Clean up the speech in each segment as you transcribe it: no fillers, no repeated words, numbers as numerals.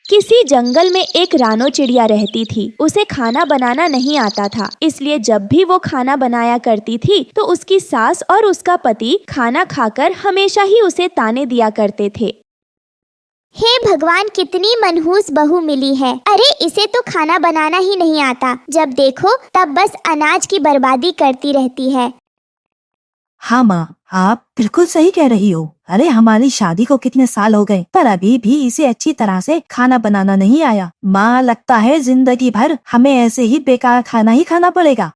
किसी जंगल में एक रानो चिड़िया रहती थी। उसे खाना बनाना नहीं आता था, इसलिए जब भी वो खाना बनाया करती थी तो उसकी सास और उसका पति खाना खाकर हमेशा ही उसे ताने दिया करते थे। हे भगवान, कितनी मनहूस बहू मिली है। अरे इसे तो खाना बनाना ही नहीं आता, जब देखो तब बस अनाज की बर्बादी करती रहती है। हाँ माँ, आप बिल्कुल सही कह रही हो। अरे हमारी शादी को कितने साल हो गए पर अभी भी इसे अच्छी तरह से खाना बनाना नहीं आया। माँ, लगता है जिंदगी भर हमें ऐसे ही बेकार खाना ही खाना पड़ेगा।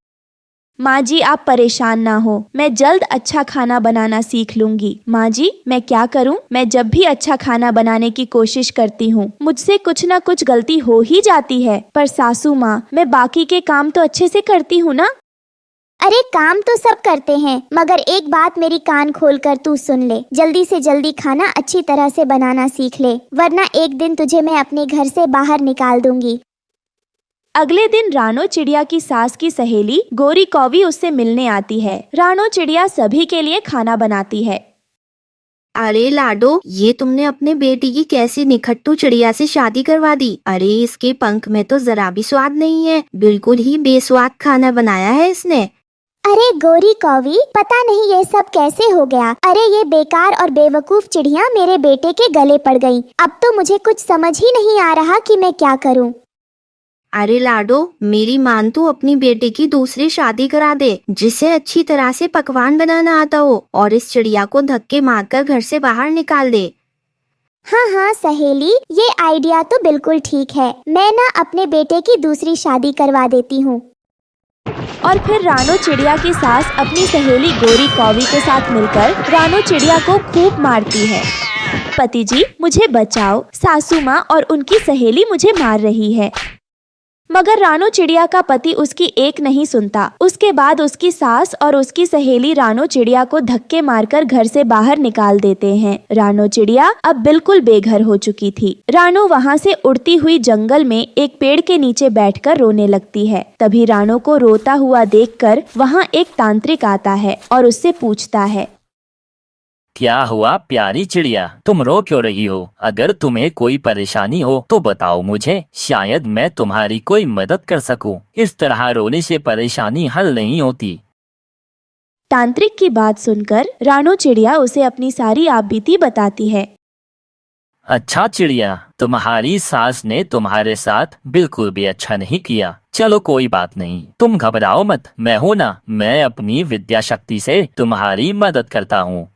माँ जी, आप परेशान ना हो, मैं जल्द अच्छा खाना बनाना सीख लूंगी। माँ जी, मैं क्या करूँ? मैं जब भी अच्छा खाना बनाने की कोशिश करती हूँ मुझसे कुछ न कुछ गलती हो ही जाती है। पर सासू माँ, मैं बाकी के काम तो अच्छे से करती हूँ ना। अरे काम तो सब करते हैं, मगर एक बात मेरी कान खोल कर तू सुन ले। जल्दी से जल्दी खाना अच्छी तरह से बनाना सीख ले, वरना एक दिन तुझे मैं अपने घर से बाहर निकाल दूंगी। अगले दिन रानो चिड़िया की सास की सहेली गोरी कौवी उससे मिलने आती है। रानो चिड़िया सभी के लिए खाना बनाती है। अरे लाडो, ये तुमने अपने बेटी की कैसी निखट्टू चिड़िया से शादी करवा दी। अरे इसके पंख में तो जरा भी स्वाद नहीं है, बिल्कुल ही बेस्वाद खाना बनाया है इसने। अरे गोरी कौवी, पता नहीं ये सब कैसे हो गया। अरे ये बेकार और बेवकूफ चिड़िया मेरे बेटे के गले पड़ गई। अब तो मुझे कुछ समझ ही नहीं आ रहा कि मैं क्या करूं। अरे लाडो, मेरी मान तू अपनी बेटे की दूसरी शादी करा दे, जिसे अच्छी तरह से पकवान बनाना आता हो, और इस चिड़िया को धक्के मारकर घर से बाहर निकाल दे। हाँ हाँ सहेली, ये आइडिया तो बिल्कुल ठीक है। मैं ना अपने बेटे की दूसरी शादी करवा देती हूँ। और फिर रानो चिड़िया की सास अपनी सहेली गोरी कौवी के साथ मिलकर रानो चिड़िया को खूब मारती है। पति जी, मुझे बचाओ, सासू माँ और उनकी सहेली मुझे मार रही है। मगर रानो चिड़िया का पति उसकी एक नहीं सुनता। उसके बाद उसकी सास और उसकी सहेली रानो चिड़िया को धक्के मारकर घर से बाहर निकाल देते हैं। रानो चिड़िया अब बिल्कुल बेघर हो चुकी थी। रानो वहाँ से उड़ती हुई जंगल में एक पेड़ के नीचे बैठकर रोने लगती है। तभी रानो को रोता हुआ देखकर वहाँ एक तांत्रिक आता है और उससे पूछता है, क्या हुआ प्यारी चिड़िया, तुम रो क्यों रही हो? अगर तुम्हें कोई परेशानी हो तो बताओ मुझे, शायद मैं तुम्हारी कोई मदद कर सकूं। इस तरह रोने से परेशानी हल नहीं होती। तांत्रिक की बात सुनकर रानो चिड़िया उसे अपनी सारी आपबीती बताती है। अच्छा चिड़िया, तुम्हारी सास ने तुम्हारे साथ बिल्कुल भी अच्छा नहीं किया। चलो कोई बात नहीं, तुम घबराओ मत, मैं हूँ ना, मैं अपनी विद्या शक्ति से तुम्हारी मदद करता हूँ।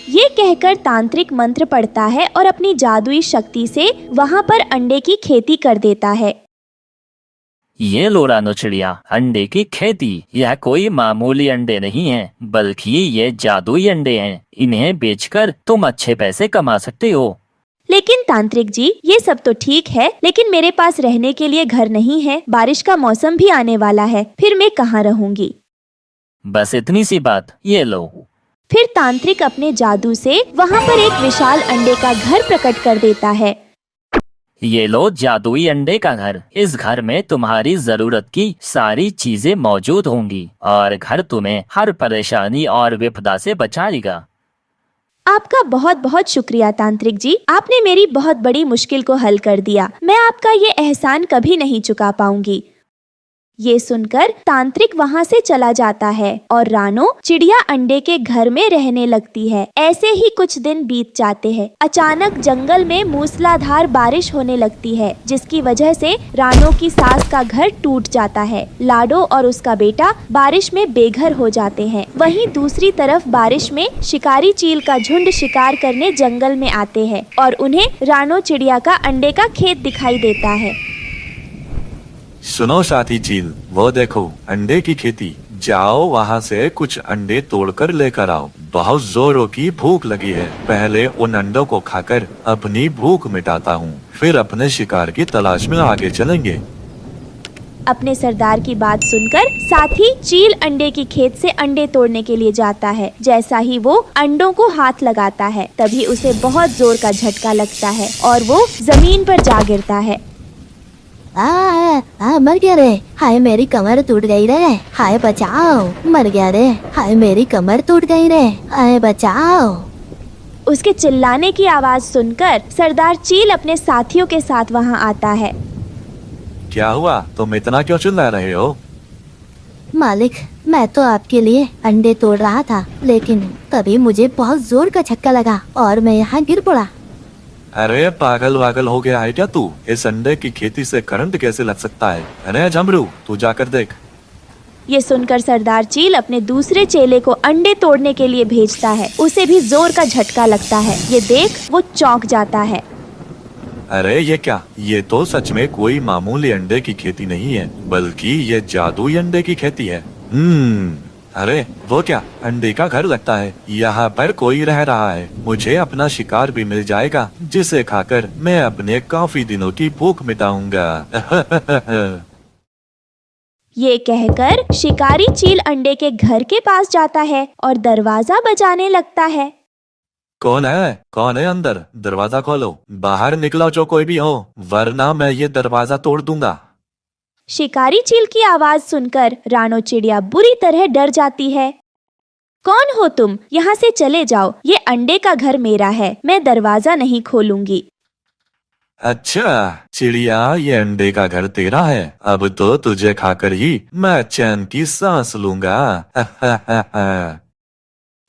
ये कहकर तांत्रिक मंत्र पढ़ता है और अपनी जादुई शक्ति से वहाँ पर अंडे की खेती कर देता है। ये लो रानो चिड़िया, अंडे की खेती। यह कोई मामूली अंडे नहीं है, बल्कि ये जादुई अंडे हैं। इन्हें बेचकर तुम अच्छे पैसे कमा सकते हो। लेकिन तांत्रिक जी, ये सब तो ठीक है, लेकिन मेरे पास रहने के लिए घर नहीं है। बारिश का मौसम भी आने वाला है, फिर मैं कहाँ रहूंगी? बस इतनी सी बात, ये लो। फिर तांत्रिक अपने जादू से वहाँ पर एक विशाल अंडे का घर प्रकट कर देता है। ये लो जादुई अंडे का घर। इस घर में तुम्हारी जरूरत की सारी चीजें मौजूद होंगी और घर तुम्हें हर परेशानी और विपदा से बचाएगा। आपका बहुत बहुत शुक्रिया तांत्रिक जी, आपने मेरी बहुत बड़ी मुश्किल को हल कर दिया। मैं आपका ये एहसान कभी नहीं चुका पाऊंगी। ये सुनकर तांत्रिक वहाँ से चला जाता है और रानो चिड़िया अंडे के घर में रहने लगती है। ऐसे ही कुछ दिन बीत जाते हैं। अचानक जंगल में मूसलाधार बारिश होने लगती है, जिसकी वजह से रानो की सास का घर टूट जाता है। लाडो और उसका बेटा बारिश में बेघर हो जाते हैं। वहीं दूसरी तरफ बारिश में शिकारी चील का झुंड शिकार करने जंगल में आते हैं और उन्हें रानो चिड़िया का अंडे का खेत दिखाई देता है। सुनो साथी चील, वो देखो अंडे की खेती। जाओ वहाँ से कुछ अंडे तोड़कर लेकर आओ। बहुत जोरों की भूख लगी है। पहले उन अंडों को खाकर अपनी भूख मिटाता हूँ, फिर अपने शिकार की तलाश में आगे चलेंगे। अपने सरदार की बात सुनकर साथी चील अंडे की खेत से अंडे तोड़ने के लिए जाता है। जैसा ही वो अंडों को हाथ लगाता है, तभी उसे बहुत जोर का झटका लगता है और वो जमीन पर जा गिरता है। मर गया रे, हाय मेरी कमर टूट गई रे, हाय बचाओ, मर गया रे, हाय मेरी कमर टूट गई रे, हाय बचाओ। उसके चिल्लाने की आवाज सुनकर सरदार चील अपने साथियों के साथ वहां आता है। क्या हुआ, तुम इतना क्यों चिल्ला रहे हो? मालिक, मैं तो आपके लिए अंडे तोड़ रहा था, लेकिन तभी मुझे बहुत जोर का झटका लगा और मैं यहाँ गिर पड़ा। अरे पागल वागल हो गया है क्या तू? इस अंडे की खेती से करंट कैसे लग सकता है? अरे झमरू, तू जाकर देख। ये सुनकर सरदार चील अपने दूसरे चेले को अंडे तोड़ने के लिए भेजता है। उसे भी जोर का झटका लगता है। ये देख वो चौंक जाता है। अरे ये क्या? ये तो सच में कोई मामूली अंडे की खेती नहीं है, बल्कि ये जादुई अंडे की खेती है। अरे वो क्या, अंडे का घर लगता है। यहाँ पर कोई रह रहा है। मुझे अपना शिकार भी मिल जाएगा, जिसे खाकर मैं अपने काफी दिनों की भूख मिटाऊंगा। ये कहकर शिकारी चील अंडे के घर के पास जाता है और दरवाजा बजाने लगता है। कौन है? कौन है अंदर? दरवाजा खोलो, बाहर निकलो जो कोई भी हो, वरना मैं ये दरवाजा तोड़ दूंगा। शिकारी चील की आवाज सुनकर रानो चिड़िया बुरी तरह डर जाती है। कौन हो तुम? यहाँ से चले जाओ। ये अंडे का घर मेरा है, मैं दरवाजा नहीं खोलूंगी। अच्छा चिड़िया, ये अंडे का घर तेरा है। अब तो तुझे खाकर ही मैं चैन की सांस लूंगा।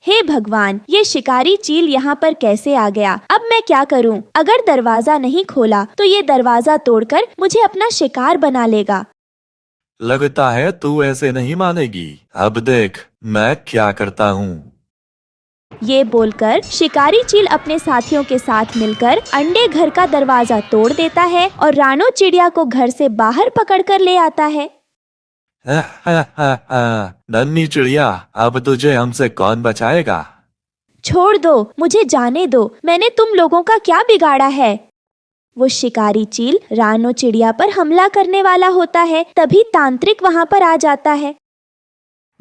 हे भगवान, ये शिकारी चील यहाँ पर कैसे आ गया? अब मैं क्या करूँ? अगर दरवाजा नहीं खोला तो ये दरवाजा तोड़कर मुझे अपना शिकार बना लेगा। लगता है तू ऐसे नहीं मानेगी। अब देख मैं क्या करता हूँ। ये बोलकर शिकारी चील अपने साथियों के साथ मिलकर अंडे घर का दरवाजा तोड़ देता है और रानो चिड़िया को घर से बाहर पकड़कर ले आता है। नन्ही चिड़िया, अब तुझे हमसे कौन बचाएगा? छोड़ दो, मुझे जाने दो। मैंने तुम लोगों का क्या बिगाड़ा है? वो शिकारी चील रानो चिड़िया पर हमला करने वाला होता है, तभी तांत्रिक वहाँ पर आ जाता है।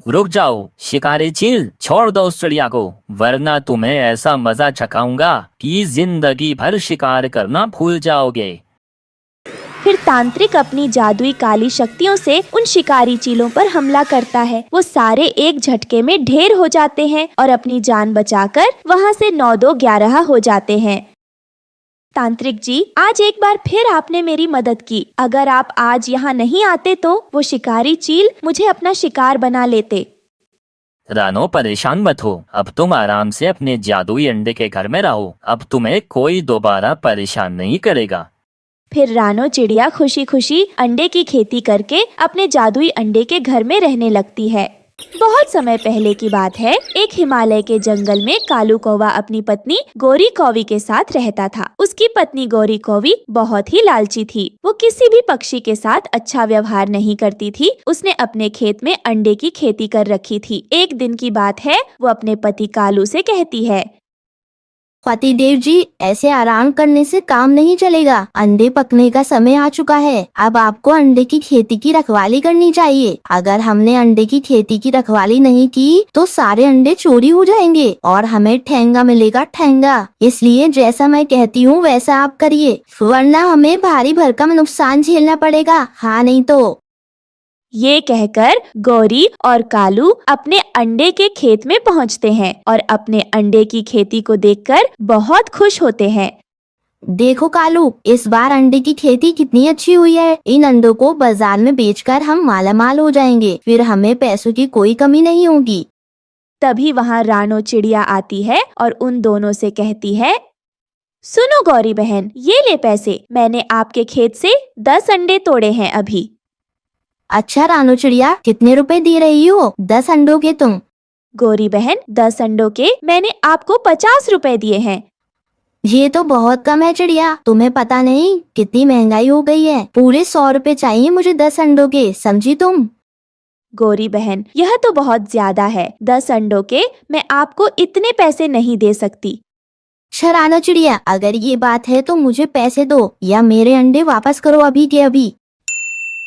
रुक जाओ शिकारी चील, छोड़ दो उस चिड़िया को, वरना तुम्हें ऐसा मजा चखाऊंगा कि जिंदगी भर शिकार करना भूल जाओगे। फिर तांत्रिक अपनी जादुई काली शक्तियों से उन शिकारी चीलों पर हमला करता है। वो सारे एक झटके में ढेर हो जाते हैं और अपनी जान बचाकर वहाँ से 9-2-11 हो जाते हैं। तांत्रिक जी, आज एक बार फिर आपने मेरी मदद की। अगर आप आज यहाँ नहीं आते तो वो शिकारी चील मुझे अपना शिकार बना लेते। रानो, परेशान मत हो। अब तुम आराम से अपने जादुई अंडे के घर में रहो। अब तुम्हें कोई दोबारा परेशान नहीं करेगा। फिर रानो चिड़िया खुशी खुशी अंडे की खेती करके अपने जादुई अंडे के घर में रहने लगती है। बहुत समय पहले की बात है। एक हिमालय के जंगल में कालू कौवा अपनी पत्नी गोरी कौवी के साथ रहता था। उसकी पत्नी गोरी कौवी बहुत ही लालची थी। वो किसी भी पक्षी के साथ अच्छा व्यवहार नहीं करती थी। उसने अपने खेत में अंडे की खेती कर रखी थी। एक दिन की बात है, वो अपने पति कालू से कहती है, पतिदेव जी, ऐसे आराम करने से काम नहीं चलेगा। अंडे पकने का समय आ चुका है। अब आपको अंडे की खेती की रखवाली करनी चाहिए। अगर हमने अंडे की खेती की रखवाली नहीं की तो सारे अंडे चोरी हो जाएंगे और हमें ठेंगा मिलेगा, ठेंगा। इसलिए जैसा मैं कहती हूँ वैसा आप करिए, वरना हमें भारी भरकम नुकसान झेलना पड़ेगा। हाँ नहीं तो। ये कहकर गौरी और कालू अपने अंडे के खेत में पहुंचते हैं और अपने अंडे की खेती को देखकर बहुत खुश होते हैं। देखो कालू, इस बार अंडे की खेती कितनी अच्छी हुई है। इन अंडों को बाजार में बेचकर हम मालामाल हो जाएंगे। फिर हमें पैसों की कोई कमी नहीं होगी। तभी वहाँ रानो चिड़िया आती है और उन दोनों से कहती है, सुनो गौरी बहन, ये ले पैसे। मैंने आपके खेत से 10 अंडे तोड़े हैं अभी। अच्छा रानो चिड़िया, कितने रुपए दे रही हो 10 अंडों के तुम? गोरी बहन, 10 अंडों के मैंने आपको 50 रुपए दिए हैं। ये तो बहुत कम है चिड़िया। तुम्हें पता नहीं कितनी महंगाई हो गई है। पूरे 100 रुपए चाहिए मुझे 10 अंडों के, समझी तुम? गोरी बहन, यह तो बहुत ज्यादा है। 10 अंडों के मैं आपको इतने पैसे नहीं दे सकती। रानो चिड़िया, अगर ये बात है तो मुझे पैसे दो या मेरे अंडे वापस करो अभी के अभी।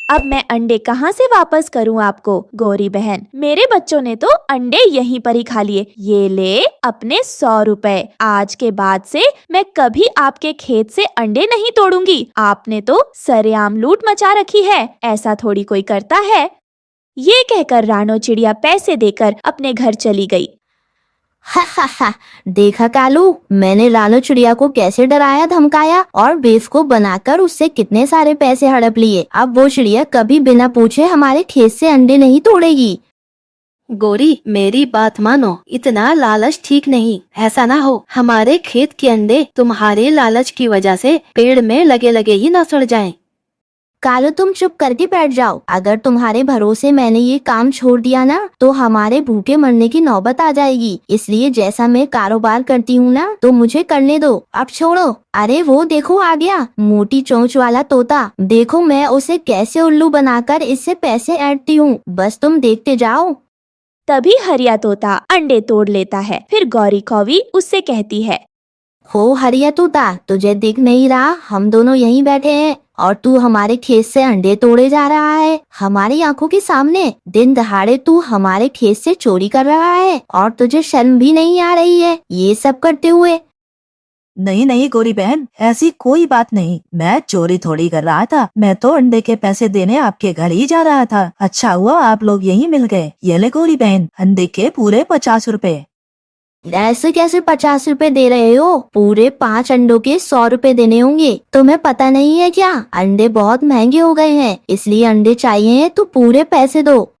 अब मैं अंडे कहाँ से वापस करूँ आपको? गोरी बहन, मेरे बच्चों ने तो अंडे यहीं पर ही खा लिए। ये ले अपने 100 रुपए। आज के बाद से मैं कभी आपके खेत से अंडे नहीं तोड़ूंगी। आपने तो सरेआम लूट मचा रखी है, ऐसा थोड़ी कोई करता है। ये कहकर रानो चिड़िया पैसे देकर अपने घर चली गई। हा हा हा, देखा कालू, मैंने रानो चिड़िया को कैसे डराया धमकाया और बेवकूफ बनाकर उससे कितने सारे पैसे हड़प लिए। अब वो चिड़िया कभी बिना पूछे हमारे खेत से अंडे नहीं तोड़ेगी। गोरी, मेरी बात मानो, इतना लालच ठीक नहीं। ऐसा ना हो हमारे खेत के अंडे तुम्हारे लालच की वजह से पेड़ में लगे लगे ही न सड़ जाएं। कालू, तुम चुप करके बैठ जाओ। अगर तुम्हारे भरोसे मैंने ये काम छोड़ दिया ना तो हमारे भूखे मरने की नौबत आ जाएगी। इसलिए जैसा मैं कारोबार करती हूँ ना तो मुझे करने दो, अब छोड़ो। अरे वो देखो आ गया, मोटी चोंच वाला तोता। देखो मैं उसे कैसे उल्लू बनाकर इससे पैसे ऐंठती हूँ, बस तुम देखते जाओ। तभी हरिया तोता अंडे तोड़ लेता है। फिर गौरी कौवी उससे कहती है, हो हरिया तोता, तुझे दिख नहीं रहा हम दोनों यहीं बैठे हैं और तू हमारे खेत से अंडे तोड़े जा रहा है हमारी आंखों के सामने। दिन दहाड़े तू हमारे खेत से चोरी कर रहा है और तुझे शर्म भी नहीं आ रही है ये सब करते हुए। नहीं नहीं गोरी बहन, ऐसी कोई बात नहीं। मैं चोरी थोड़ी कर रहा था, मैं तो अंडे के पैसे देने आपके घर ही जा रहा था। अच्छा हुआ आप लोग यहीं मिल गए। ये ले गोरी बहन, अंडे के पूरे 50 रुपए। ऐसे कैसे 50 रुपए दे रहे हो? पूरे 5 अंडों के 100 रुपए देने होंगे। तुम्हें पता नहीं है क्या, अंडे बहुत महंगे हो गए हैं, इसलिए अंडे चाहिए तो पूरे पैसे दो।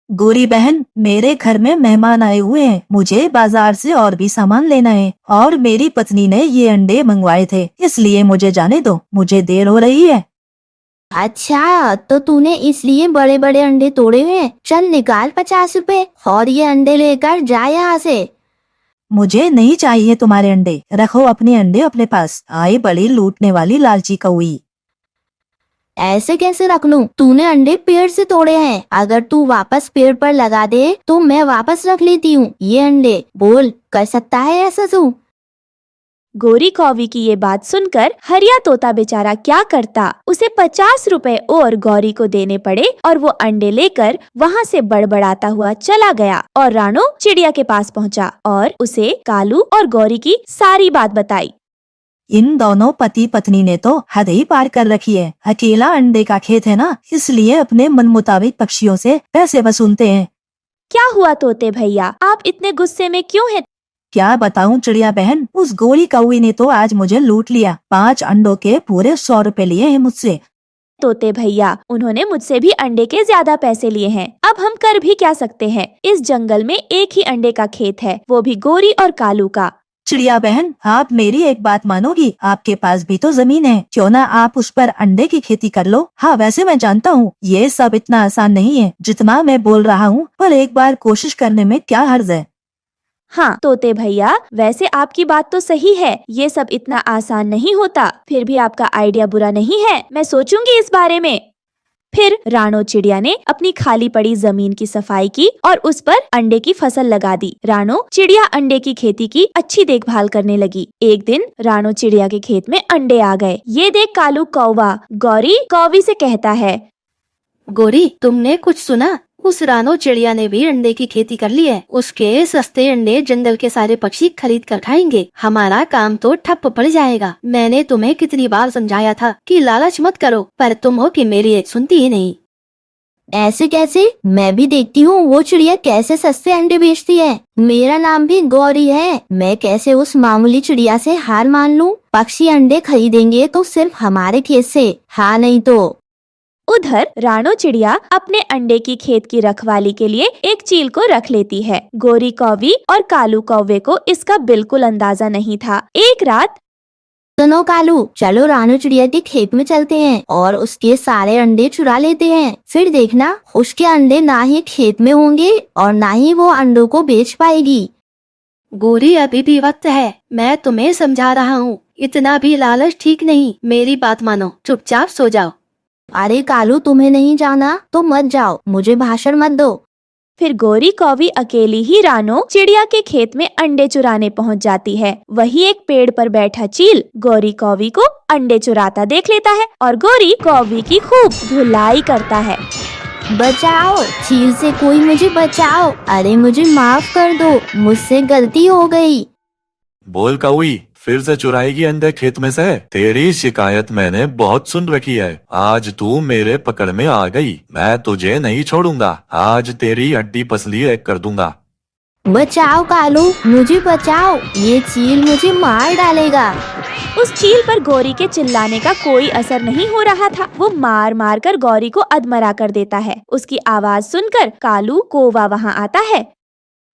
गोरी बहन, मेरे घर में मेहमान आए हुए हैं, मुझे बाजार से और भी सामान लेना है और मेरी पत्नी ने ये अंडे मंगवाए थे, इसलिए मुझे जाने दो, मुझे देर हो रही है। अच्छा, तो तूने इसलिए बड़े बड़े अंडे तोड़े हुए। चल निकाल 50 रुपए और ये अंडे लेकर जा यहाँ से। मुझे नहीं चाहिए तुम्हारे अंडे, रखो अपने अंडे अपने पास। आई बड़ी लूटने वाली लालची कौई। ऐसे कैसे रख लूं? तूने अंडे पेड़ से तोड़े हैं, अगर तू वापस पेड़ पर लगा दे तो मैं वापस रख लेती हूँ ये अंडे। बोल, कर सकता है ऐसा तू? गोरी कौवी की ये बात सुनकर हरिया तोता बेचारा क्या करता। उसे 50 रुपए और गौरी को देने पड़े और वो अंडे लेकर वहाँ से बड़बड़ाता हुआ चला गया और रानो चिड़िया के पास पहुँचा और उसे कालू और गौरी की सारी बात बताई। इन दोनों पति पत्नी ने तो हद ही पार कर रखी है। अकेला अंडे का खेत है ना, इसलिए अपने मन मुताबिक पक्षियों से पैसे वसूलते हैं। क्या हुआ तोते भैया, आप इतने गुस्से में क्यों हैं? क्या बताऊं चिड़िया बहन, उस गोरी कौवी ने तो आज मुझे लूट लिया। 5 अंडों के पूरे 100 रुपए लिए हैं मुझसे। तोते भैया, उन्होंने मुझसे भी अंडे के ज्यादा पैसे लिए हैं। अब हम कर भी क्या सकते हैं? इस जंगल में एक ही अंडे का खेत है, वो भी गोरी और कालू का। चिड़िया बहन, आप मेरी एक बात मानोगी? आपके पास भी तो जमीन है, क्यों ना आप उस पर अंडे की खेती कर लो। हाँ वैसे मैं जानता हूँ ये सब इतना आसान नहीं है जितना मैं बोल रहा हूँ, पर एक बार कोशिश करने में क्या हर्ज है। हाँ तोते भैया, वैसे आपकी बात तो सही है, ये सब इतना आसान नहीं होता। फिर भी आपका आइडिया बुरा नहीं है, मैं सोचूंगी इस बारे में। फिर रानो चिड़िया ने अपनी खाली पड़ी जमीन की सफाई की और उस पर अंडे की फसल लगा दी। रानो चिड़िया अंडे की खेती की अच्छी देखभाल करने लगी। एक दिन रानो चिड़िया के खेत में अंडे आ गए। ये देख कालू कौवा गौरी कौवी से कहता है, गोरी, तुमने कुछ सुना? उस रानो चिड़िया ने भी अंडे की खेती कर ली है। उसके सस्ते अंडे जंगल के सारे पक्षी खरीद कर खाएंगे। हमारा काम तो ठप पड़ जाएगा। मैंने तुम्हें कितनी बार समझाया था कि लालच मत करो, पर तुम हो कि मेरी एक सुनती ही नहीं। ऐसे कैसे? मैं भी देखती हूँ वो चिड़िया कैसे सस्ते अंडे बेचती है। मेरा नाम भी गौरी है, मैं कैसे उस मामूली चिड़िया से हार मान लूँ? पक्षी अंडे खरीदेंगे तो सिर्फ हमारे खेत से, हाँ नहीं तो। उधर रानो चिड़िया अपने अंडे की खेत की रखवाली के लिए एक चील को रख लेती है। गोरी कौवी और कालू कौवे को इसका बिल्कुल अंदाजा नहीं था। एक रात, सुनो कालू, चलो रानो चिड़िया के खेत में चलते हैं और उसके सारे अंडे चुरा लेते हैं। फिर देखना उसके अंडे ना ही खेत में होंगे और ना ही वो अंडों को बेच पाएगी। गोरी, अभी भी वक्त है, मैं तुम्हें समझा रहा हूँ, इतना भी लालच ठीक नहीं। मेरी बात मानो, चुपचाप सो जाओ। अरे कालू, तुम्हें नहीं जाना तो मत जाओ, मुझे भाषण मत दो। फिर गोरी कौवी अकेली ही रानो चिड़िया के खेत में अंडे चुराने पहुंच जाती है। वही एक पेड़ पर बैठा चील गोरी कौवी को अंडे चुराता देख लेता है और गोरी कौवी की खूब धुलाई करता है। बचाओ, चील से कोई मुझे बचाओ। अरे मुझे माफ कर दो, मुझसे गलती हो गई। बोल कौई, फिर से चुराएगी अंडे खेत में से? तेरी शिकायत मैंने बहुत सुन रखी है। आज तू मेरे पकड़ में आ गई, मैं तुझे नहीं छोड़ूंगा। आज तेरी हड्डी पसली एक कर दूंगा। बचाओ कालू, मुझे बचाओ, ये चील मुझे मार डालेगा। उस चील पर गौरी के चिल्लाने का कोई असर नहीं हो रहा था। वो मार मार कर गौरी को अधमरा कर देता है। उसकी आवाज सुनकर कालू कौवा वहाँ आता है।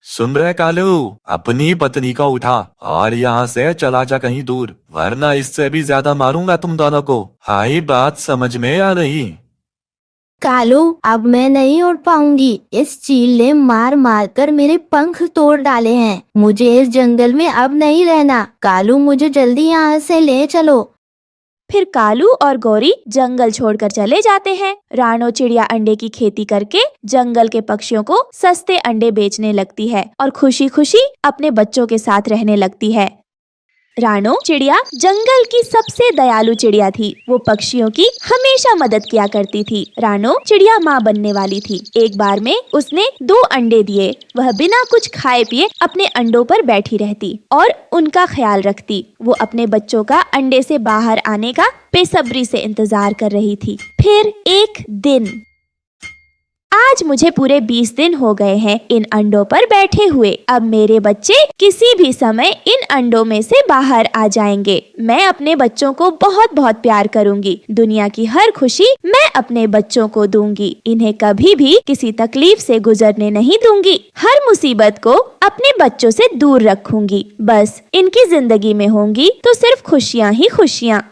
सुन रहे कालू, अपनी पत्नी को उठा और यहाँ से चला जा कहीं दूर, वरना इससे भी ज्यादा मारूंगा तुम दोनों को। हाई बात समझ में आ रही? कालू, अब मैं नहीं उड़ पाऊंगी। इस चील ने मार मार कर मेरे पंख तोड़ डाले हैं। मुझे इस जंगल में अब नहीं रहना। कालू, मुझे जल्दी यहाँ से ले चलो। फिर कालू और गौरी जंगल छोड़कर चले जाते हैं। रानो चिड़िया अंडे की खेती करके जंगल के पक्षियों को सस्ते अंडे बेचने लगती है और खुशी खुशी अपने बच्चों के साथ रहने लगती है। रानो चिड़िया जंगल की सबसे दयालु चिड़िया थी। वो पक्षियों की हमेशा मदद किया करती थी। रानो चिड़िया माँ बनने वाली थी। एक बार में उसने 2 अंडे दिए। वह बिना कुछ खाए पिए अपने अंडों पर बैठी रहती और उनका ख्याल रखती। वो अपने बच्चों का अंडे से बाहर आने का बेसब्री से इंतजार कर रही थी। फिर एक दिन, आज मुझे पूरे 20 दिन हो गए हैं इन अंडों पर बैठे हुए। अब मेरे बच्चे किसी भी समय इन अंडों में से बाहर आ जाएंगे। मैं अपने बच्चों को बहुत बहुत प्यार करूंगी। दुनिया की हर खुशी मैं अपने बच्चों को दूंगी। इन्हें कभी भी किसी तकलीफ से गुजरने नहीं दूंगी। हर मुसीबत को अपने बच्चों से दूर रखूंगी। बस इनकी जिंदगी में होंगी तो सिर्फ खुशियाँ ही खुशियाँ।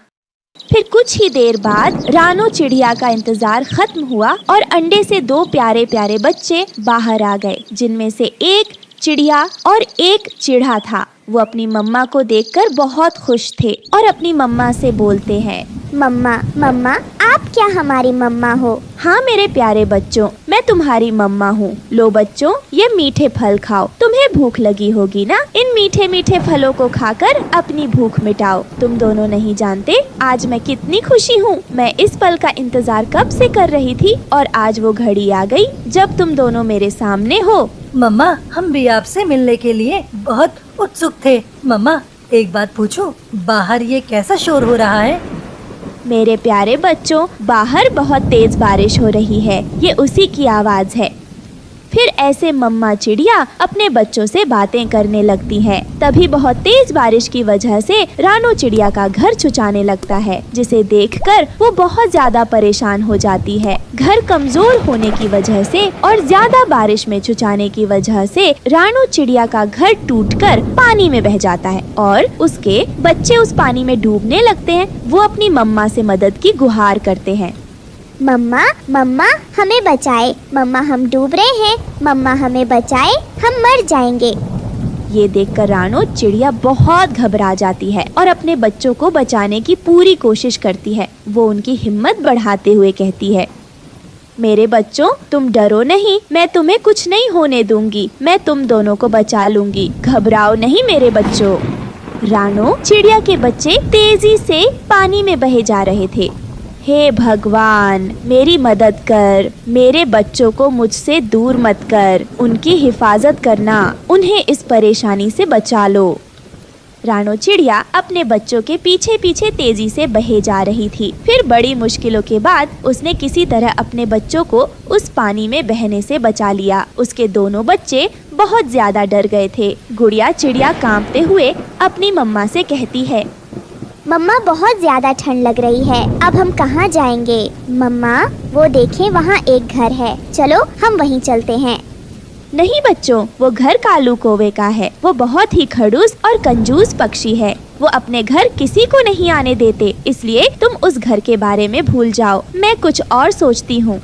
फिर कुछ ही देर बाद रानो चिड़िया का इंतजार खत्म हुआ और अंडे से 2 प्यारे प्यारे बच्चे बाहर आ गए, जिनमें से एक चिड़िया और एक चिढ़ा था। वो अपनी मम्मा को देखकर बहुत खुश थे और अपनी मम्मा से बोलते हैं, मम्मा मम्मा, आप क्या हमारी मम्मा हो? हाँ मेरे प्यारे बच्चों, मैं तुम्हारी मम्मा हूँ। लो बच्चों, ये मीठे फल खाओ। तुम्हें भूख लगी होगी ना? इन मीठे मीठे फलों को खाकर अपनी भूख मिटाओ। तुम दोनों नहीं जानते आज मैं कितनी खुशी हूँ। मैं इस पल का इंतजार कब से कर रही थी और आज वो घड़ी आ गई जब तुम दोनों मेरे सामने हो। मम्मा, हम भी आपसे मिलने के लिए बहुत उत्सुक थे। मम्मा, एक बात पूछूं? बाहर ये कैसा शोर हो रहा है? मेरे प्यारे बच्चों, बाहर बहुत तेज बारिश हो रही है। ये उसी की आवाज है। फिर ऐसे मम्मा चिड़िया अपने बच्चों से बातें करने लगती है। तभी बहुत तेज बारिश की वजह से रानो चिड़िया का घर छुछाने लगता है, जिसे देखकर वो बहुत ज्यादा परेशान हो जाती है। घर कमजोर होने की वजह से और ज्यादा बारिश में छुछाने की वजह से रानो चिड़िया का घर टूटकर पानी में बह जाता है और उसके बच्चे उस पानी में डूबने लगते हैं। वो अपनी मम्मा से मदद की गुहार करते हैं। मम्मा मम्मा, हमें बचाए। मम्मा, हम डूब रहे हैं। मम्मा, हमें बचाए, हम मर जाएंगे। ये देखकर रानो चिड़िया बहुत घबरा जाती है और अपने बच्चों को बचाने की पूरी कोशिश करती है। वो उनकी हिम्मत बढ़ाते हुए कहती है, मेरे बच्चों, तुम डरो नहीं, मैं तुम्हें कुछ नहीं होने दूंगी। मैं तुम दोनों को बचा लूंगी। घबराओ नहीं मेरे बच्चों। रानो चिड़िया के बच्चे तेजी से पानी में बहे जा रहे थे। हे भगवान, मेरी मदद कर। मेरे बच्चों को मुझसे दूर मत कर। उनकी हिफाजत करना। उन्हें इस परेशानी से बचा लो। रानो चिड़िया अपने बच्चों के पीछे पीछे तेजी से बहे जा रही थी। फिर बड़ी मुश्किलों के बाद उसने किसी तरह अपने बच्चों को उस पानी में बहने से बचा लिया। उसके दोनों बच्चे बहुत ज्यादा डर गए थे। गुड़िया चिड़िया कांपते हुए अपनी मम्मा से कहती है, मम्मा, बहुत ज्यादा ठंड लग रही है। अब हम कहाँ जाएंगे? मम्मा, वो देखें, वहाँ एक घर है। चलो हम वहीं चलते हैं। नहीं बच्चों, वो घर कालू कौवे का है। वो बहुत ही खड़ूस और कंजूस पक्षी है। वो अपने घर किसी को नहीं आने देते, इसलिए तुम उस घर के बारे में भूल जाओ। मैं कुछ और सोचती हूँ।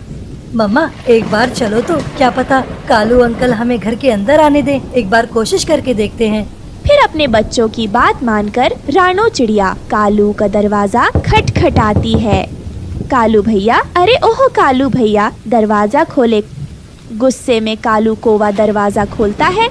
मम्मा, एक बार चलो तो, क्या पता कालू अंकल हमें घर के अंदर आने दे। एक बार कोशिश करके देखते हैं। फिर अपने बच्चों की बात मानकर रानो चिड़िया कालू का दरवाजा खटखटाती है। कालू भैया, अरे ओह कालू भैया, दरवाजा खोले। गुस्से में कालू कौवा दरवाजा खोलता है।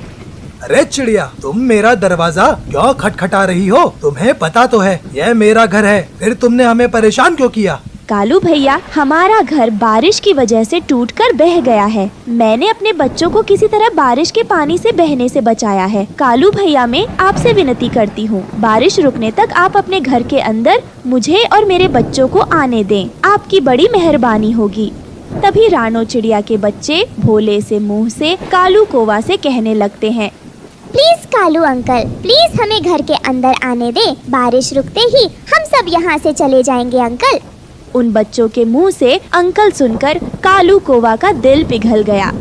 अरे चिड़िया, तुम मेरा दरवाजा क्यों खटखटा रही हो? तुम्हें पता तो है यह मेरा घर है, फिर तुमने हमें परेशान क्यों किया? कालू भैया, हमारा घर बारिश की वजह से टूटकर बह गया है। मैंने अपने बच्चों को किसी तरह बारिश के पानी से बहने से बचाया है। कालू भैया, मैं आपसे विनती करती हूँ, बारिश रुकने तक आप अपने घर के अंदर मुझे और मेरे बच्चों को आने दें। आपकी बड़ी मेहरबानी होगी। तभी रानो चिड़िया के बच्चे भोले से मुंह से कालू कौवा से कहने लगते हैं, प्लीज कालू अंकल, प्लीज हमें घर के अंदर आने दे। बारिश रुकते ही हम सब यहाँ से चले जाएंगे अंकल। उन बच्चों के मुंह से अंकल सुनकर कालू कौवा का दिल पिघल गया।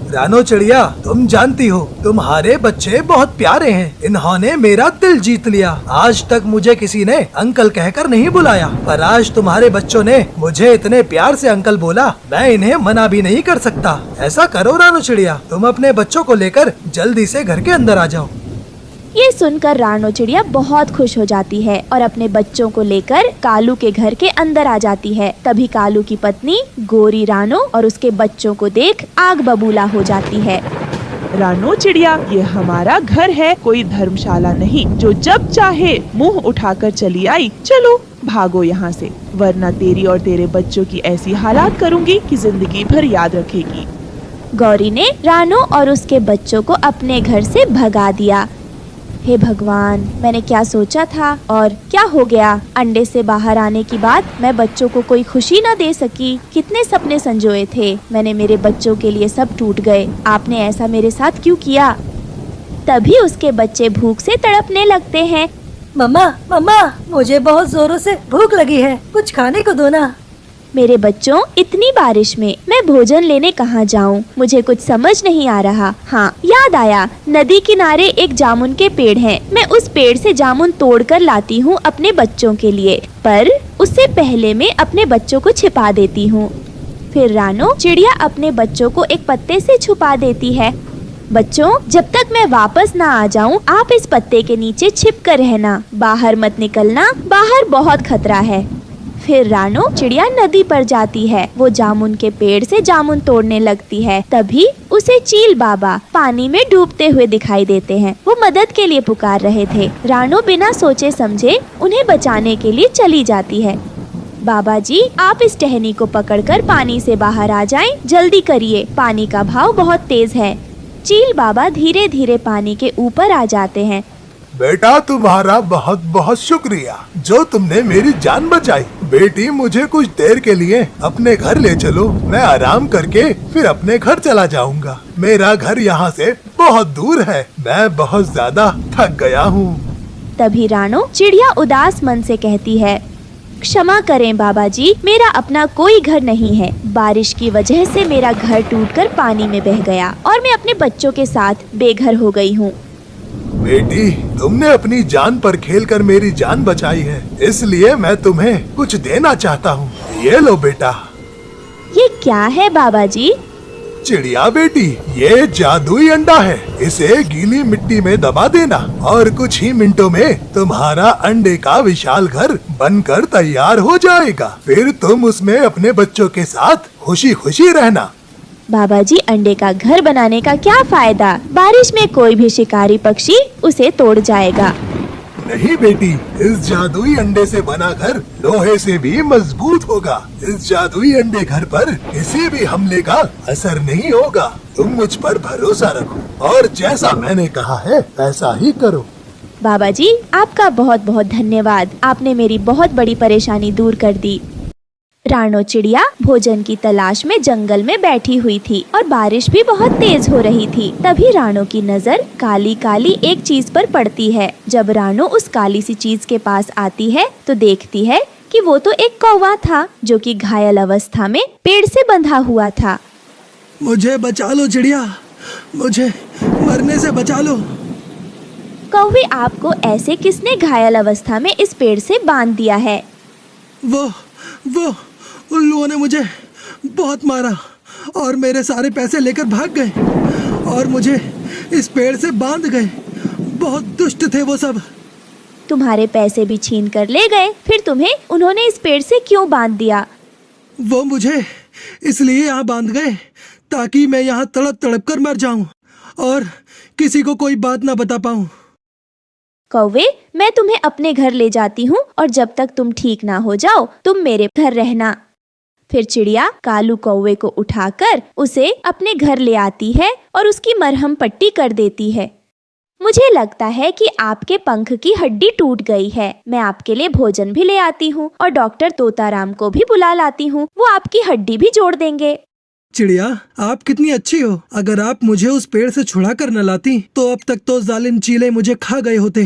रानो चिड़िया, तुम जानती हो तुम्हारे बच्चे बहुत प्यारे हैं। इन्होंने मेरा दिल जीत लिया। आज तक मुझे किसी ने अंकल कहकर नहीं बुलाया, पर आज तुम्हारे बच्चों ने मुझे इतने प्यार से अंकल बोला, मैं इन्हें मना भी नहीं कर सकता। ऐसा करो रानो चिड़िया, तुम अपने बच्चों को लेकर जल्दी से घर के अंदर आ जाओ। ये सुनकर रानो चिड़िया बहुत खुश हो जाती है और अपने बच्चों को लेकर कालू के घर के अंदर आ जाती है। तभी कालू की पत्नी गोरी रानो और उसके बच्चों को देख आग बबूला हो जाती है। रानो चिड़िया, ये हमारा घर है, कोई धर्मशाला नहीं जो जब चाहे मुंह उठाकर चली आई। चलो भागो यहाँ से, वरना तेरी और तेरे बच्चों की ऐसी हालात करूँगी कि जिंदगी भर याद रखेगी। गौरी ने रानो और उसके बच्चों को अपने घर से भगा दिया। हे भगवान, मैंने क्या सोचा था और क्या हो गया। अंडे से बाहर आने की बाद मैं बच्चों को कोई खुशी न दे सकी। कितने सपने संजोए थे मैंने, मेरे बच्चों के लिए सब टूट गए। आपने ऐसा मेरे साथ क्यों किया। तभी उसके बच्चे भूख से तड़पने लगते हैं। मम्मा मम्मा, मुझे बहुत जोरों से भूख लगी है, कुछ खाने को दो ना। मेरे बच्चों, इतनी बारिश में मैं भोजन लेने कहाँ जाऊँ, मुझे कुछ समझ नहीं आ रहा। हाँ, याद आया, नदी किनारे एक जामुन के पेड़ हैं। मैं उस पेड़ से जामुन तोड़कर लाती हूँ अपने बच्चों के लिए, पर उससे पहले मैं अपने बच्चों को छिपा देती हूँ। फिर रानो चिड़िया अपने बच्चों को एक पत्ते से छुपा देती है। बच्चों, जब तक मैं वापस ना आ जाऊं, आप इस पत्ते के नीचे छिप कर रहना, बाहर मत निकलना, बाहर बहुत खतरा है। फिर रानो चिड़िया नदी पर जाती है। वो जामुन के पेड़ से जामुन तोड़ने लगती है। तभी उसे चील बाबा पानी में डूबते हुए दिखाई देते हैं। वो मदद के लिए पुकार रहे थे। रानो बिना सोचे समझे उन्हें बचाने के लिए चली जाती है। बाबा जी, आप इस टहनी को पकड़कर पानी से बाहर आ जाएं, जल्दी करिए, पानी का भाव बहुत तेज है। चील बाबा धीरे धीरे पानी के ऊपर आ जाते हैं। बेटा, तुम्हारा बहुत बहुत शुक्रिया जो तुमने मेरी जान बचाई। बेटी, मुझे कुछ देर के लिए अपने घर ले चलो, मैं आराम करके फिर अपने घर चला जाऊंगा। मेरा घर यहाँ से बहुत दूर है, मैं बहुत ज्यादा थक गया हूँ। तभी रानो चिड़िया उदास मन से कहती है, क्षमा करें बाबा जी, मेरा अपना कोई घर नहीं है। बारिश की वजह से मेरा घर टूटकर पानी में बह गया और मैं अपने बच्चों के साथ बेघर हो गई हूँ। बेटी, तुमने अपनी जान पर खेलकर मेरी जान बचाई है, इसलिए मैं तुम्हें कुछ देना चाहता हूँ। ये लो बेटा। ये क्या है बाबा जी। चिड़िया बेटी, ये जादुई अंडा है, इसे गीली मिट्टी में दबा देना और कुछ ही मिनटों में तुम्हारा अंडे का विशाल घर बनकर तैयार हो जाएगा। फिर तुम उसमें अपने बच्चों के साथ खुशी खुशी रहना। बाबा जी, अंडे का घर बनाने का क्या फायदा, बारिश में कोई भी शिकारी पक्षी उसे तोड़ जाएगा। नहीं बेटी, इस जादुई अंडे से बना घर लोहे से भी मजबूत होगा। इस जादुई अंडे घर पर किसी भी हमले का असर नहीं होगा। तुम मुझ पर भरोसा रखो और जैसा मैंने कहा है वैसा ही करो। बाबा जी, आपका बहुत बहुत धन्यवाद, आपने मेरी बहुत बड़ी परेशानी दूर कर दी। रानो चिड़िया भोजन की तलाश में जंगल में बैठी हुई थी और बारिश भी बहुत तेज हो रही थी। तभी रानो की नजर काली काली एक चीज पर पड़ती है। जब रानो उस काली सी चीज के पास आती है तो देखती है कि वो तो एक कौवा था जो कि घायल अवस्था में पेड़ से बंधा हुआ था। मुझे बचा लो चिड़िया, मुझे मरने से बचा लो। कौवे, आपको ऐसे किसने घायल अवस्था में इस पेड़ से बांध दिया है। वो उल्लुओं ने मुझे बहुत मारा और मेरे सारे पैसे लेकर भाग गए और मुझे इस पेड़ से बांध गए। बहुत दुष्ट थे वो सब। तुम्हारे पैसे भी छीन कर ले गए, फिर तुम्हें उन्होंने इस पेड़ से क्यों बांध दिया। वो मुझे इसलिए यहाँ बांध गए ताकि मैं यहाँ तड़प तड़प कर मर जाऊं और किसी को कोई बात ना बता पाऊं। कौवे, मैं तुम्हें अपने घर ले जाती हूँ और जब तक तुम ठीक ना हो जाओ तुम मेरे घर रहना। फिर चिड़िया कालू कौवे को उठाकर उसे अपने घर ले आती है और उसकी मरहम पट्टी कर देती है। मुझे लगता है कि आपके पंख की हड्डी टूट गई है। मैं आपके लिए भोजन भी ले आती हूँ और डॉक्टर तोताराम को भी बुला लाती हूँ, वो आपकी हड्डी भी जोड़ देंगे। चिड़िया, आप कितनी अच्छी हो। अगर आप मुझे उस पेड़ से छुड़ा कर न लाती तो अब तक तो जालिम चीले मुझे खा गए होते।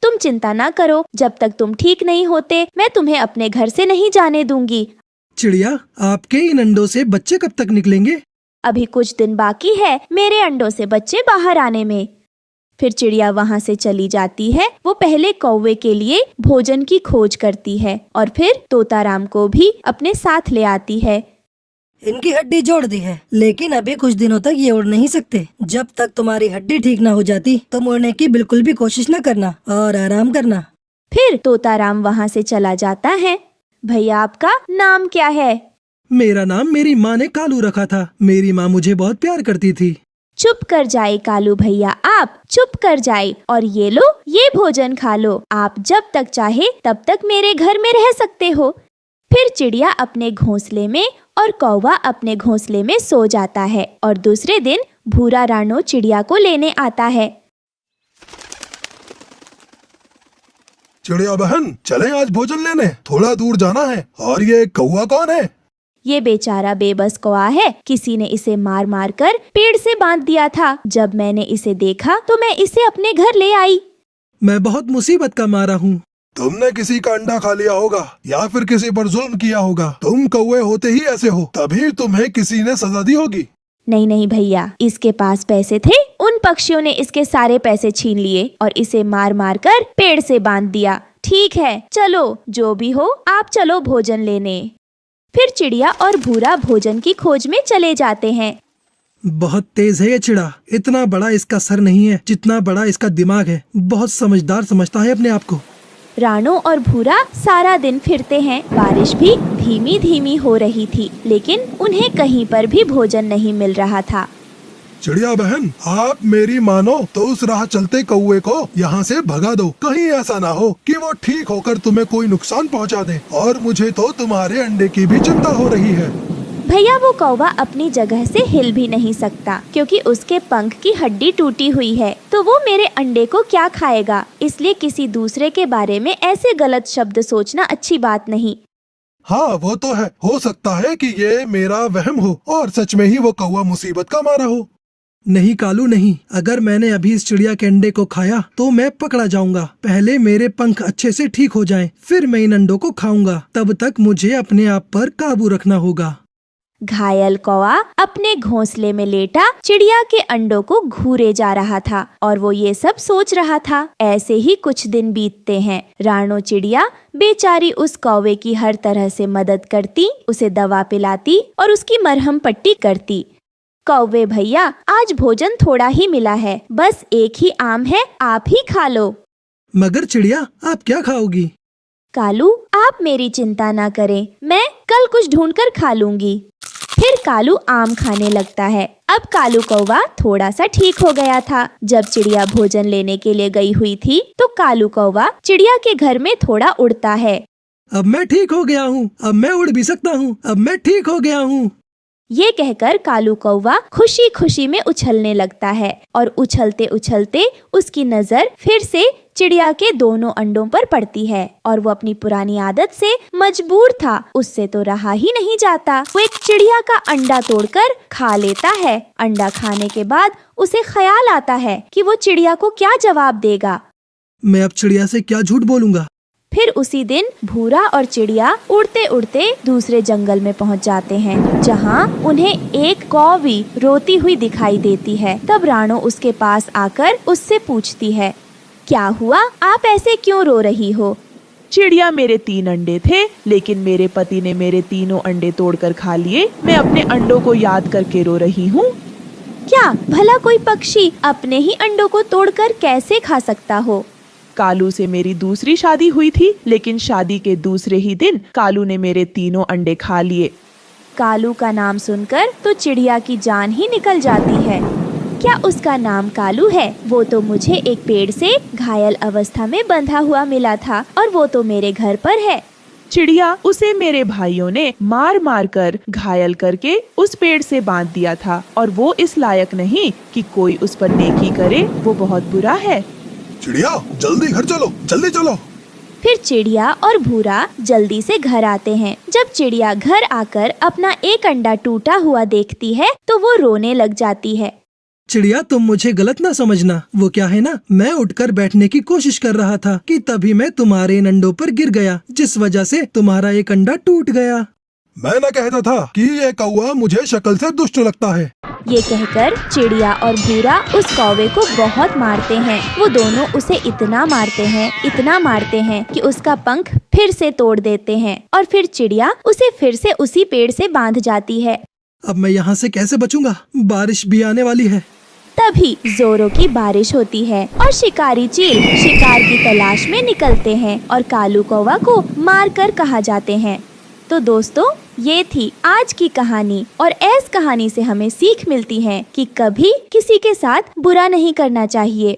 तुम चिंता ना करो, जब तक तुम ठीक नहीं होते मैं तुम्हें अपने घर से नहीं जाने दूंगी। चिड़िया, आपके इन अंडों से बच्चे कब तक निकलेंगे? अभी कुछ दिन बाकी है मेरे अंडों से बच्चे बाहर आने में। फिर चिड़िया वहाँ से चली जाती है। वो पहले कौवे के लिए भोजन की खोज करती है और फिर तोताराम को भी अपने साथ ले आती है। इनकी हड्डी जोड़ दी है, लेकिन अभी कुछ दिनों तक ये उड़ नहीं सकते। जब तक तुम्हारी हड्डी ठीक ना हो जाती तुम उड़ने की बिल्कुल भी कोशिश न करना और आराम करना। फिर तोताराम वहाँ से चला जाता है। भैया, आपका नाम क्या है? मेरा नाम मेरी माँ ने कालू रखा था। मेरी माँ मुझे बहुत प्यार करती थी। चुप कर जाए कालू भैया, आप चुप कर जाए और ये लो, ये भोजन खा लो। आप जब तक चाहे तब तक मेरे घर में रह सकते हो। फिर चिड़िया अपने घोंसले में और कौवा अपने घोंसले में सो जाता है और दूसरे दिन भूरा रानो चिड़िया को लेने आता है। चिड़िया बहन, चलें आज भोजन लेने, थोड़ा दूर जाना है। और ये कौवा कौन है? ये बेचारा बेबस कौवा है। किसी ने इसे मार मार कर पेड़ से बांध दिया था। जब मैंने इसे देखा तो मैं इसे अपने घर ले आई। मैं बहुत मुसीबत का मारा हूँ। तुमने किसी का अंडा खा लिया होगा या फिर किसी पर जुल्म किया होगा। तुम कौवे होते ही ऐसे हो, तभी तुम्हें किसी ने सजा दी होगी। नहीं नहीं भैया, इसके पास पैसे थे। उन पक्षियों ने इसके सारे पैसे छीन लिए और इसे मार मार कर पेड़ से बांध दिया। ठीक है, चलो, जो भी हो आप चलो भोजन लेने। फिर चिड़िया और भूरा भोजन की खोज में चले जाते हैं। बहुत तेज है ये चिड़ा। इतना बड़ा इसका सर नहीं है जितना बड़ा इसका दिमाग है। बहुत समझदार समझता है अपने आप को। रानो और भूरा सारा दिन फिरते हैं। बारिश भी धीमी धीमी हो रही थी, लेकिन उन्हें कहीं पर भी भोजन नहीं मिल रहा था। चिड़िया बहन, आप मेरी मानो तो उस राह चलते कौवे को यहाँ से भगा दो। कहीं ऐसा ना हो कि वो ठीक होकर तुम्हें कोई नुकसान पहुँचा दे। और मुझे तो तुम्हारे अंडे की भी चिंता हो रही है। भैया, वो कौवा अपनी जगह से हिल भी नहीं सकता क्योंकि उसके पंख की हड्डी टूटी हुई है। तो वो मेरे अंडे को क्या खाएगा? इसलिए किसी दूसरे के बारे में ऐसे गलत शब्द सोचना अच्छी बात नहीं। हाँ, वो तो है। हो सकता है कि ये मेरा वहम हो और सच में ही वो कौवा मुसीबत का मारा हो। नहीं कालू, नहीं। अगर मैंने अभी इस चिड़िया के अंडे को खाया तो मैं पकड़ा जाऊंगा। पहले मेरे पंख अच्छे से ठीक हो जाएं, फिर मैं इन अंडों को खाऊंगा। तब तक मुझे अपने आप पर काबू रखना होगा। घायल कौवा अपने घोंसले में लेटा चिड़िया के अंडों को घूरे जा रहा था और वो ये सब सोच रहा था। ऐसे ही कुछ दिन बीतते हैं। रानो चिड़िया बेचारी उस कौवे की हर तरह से मदद करती, उसे दवा पिलाती और उसकी मरहम पट्टी करती। कौवे भैया, आज भोजन थोड़ा ही मिला है, बस एक ही आम है, आप ही खा लो। मगर चिड़िया, आप क्या खाओगी? कालू, आप मेरी चिंता ना करें, मैं कल कुछ ढूंढकर खा लूंगी। फिर कालू आम खाने लगता है। अब कालू कौवा थोड़ा सा ठीक हो गया था। जब चिड़िया भोजन लेने के लिए गई हुई थी तो कालू कौवा चिड़िया के घर में थोड़ा उड़ता है। अब मैं ठीक हो गया हूँ, अब मैं उड़ भी सकता हूँ, अब मैं ठीक हो गया हूँ। ये कहकर कालू कौवा खुशी खुशी में उछलने लगता है और उछलते उछलते उसकी नजर फिर से चिड़िया के दोनों अंडों पर पड़ती है और वो अपनी पुरानी आदत से मजबूर था, उससे तो रहा ही नहीं जाता। वो एक चिड़िया का अंडा तोड़कर खा लेता है। अंडा खाने के बाद उसे ख्याल आता है कि वो चिड़िया को क्या जवाब देगा। मैं अब चिड़िया से क्या झूठ बोलूँगा। फिर उसी दिन भूरा और चिड़िया उड़ते उड़ते दूसरे जंगल में पहुंच जाते हैं, जहां उन्हें एक कौवी रोती हुई दिखाई देती है। तब रानो उसके पास आकर उससे पूछती है, क्या हुआ, आप ऐसे क्यों रो रही हो? चिड़िया, मेरे 3 अंडे थे, लेकिन मेरे पति ने मेरे तीनों अंडे तोड़कर खा लिए। मैं अपने अंडों को याद करके रो रही हूँ। क्या भला कोई पक्षी अपने ही अंडों को तोड़कर कैसे खा सकता हो? कालू से मेरी दूसरी शादी हुई थी, लेकिन शादी के दूसरे ही दिन कालू ने मेरे तीनों अंडे खा लिए। कालू का नाम सुनकर तो चिड़िया की जान ही निकल जाती है। क्या उसका नाम कालू है? वो तो मुझे एक पेड़ से घायल अवस्था में बंधा हुआ मिला था और वो तो मेरे घर पर है। चिड़िया, उसे मेरे भाइयों ने मार मार कर घायल करके उस पेड़ से बांध दिया था और वो इस लायक नहीं कि कोई उस पर नेकी करे। वो बहुत बुरा है। चिड़िया, जल्दी घर चलो, जल्दी चलो। फिर चिड़िया और भूरा जल्दी से घर आते हैं। जब चिड़िया घर आकर अपना एक अंडा टूटा हुआ देखती है तो वो रोने लग जाती है। चिड़िया, तुम मुझे गलत ना समझना। वो क्या है ना, मैं उठकर बैठने की कोशिश कर रहा था कि तभी मैं तुम्हारे इन अंडों पर गिर गया, जिस वजह से तुम्हारा एक अंडा टूट गया। मैं न कहता था कि ये कौवा मुझे शक्ल से दुष्ट लगता है। ये कहकर चिड़िया और भूरा उस कौवे को बहुत मारते हैं। वो दोनों उसे इतना मारते हैं कि उसका पंख फिर से तोड़ देते हैं और फिर चिड़िया उसे फिर से उसी पेड़ से बांध जाती है। अब मैं यहाँ से कैसे बचूंगा? बारिश भी आने वाली है। तभी जोरों की बारिश होती है और शिकारी चील शिकार की तलाश में निकलते हैं और कालू कौवा को मार कर कहा जाते हैं। तो दोस्तों, ये थी आज की कहानी और इस कहानी से हमें सीख मिलती है कि कभी किसी के साथ बुरा नहीं करना चाहिए।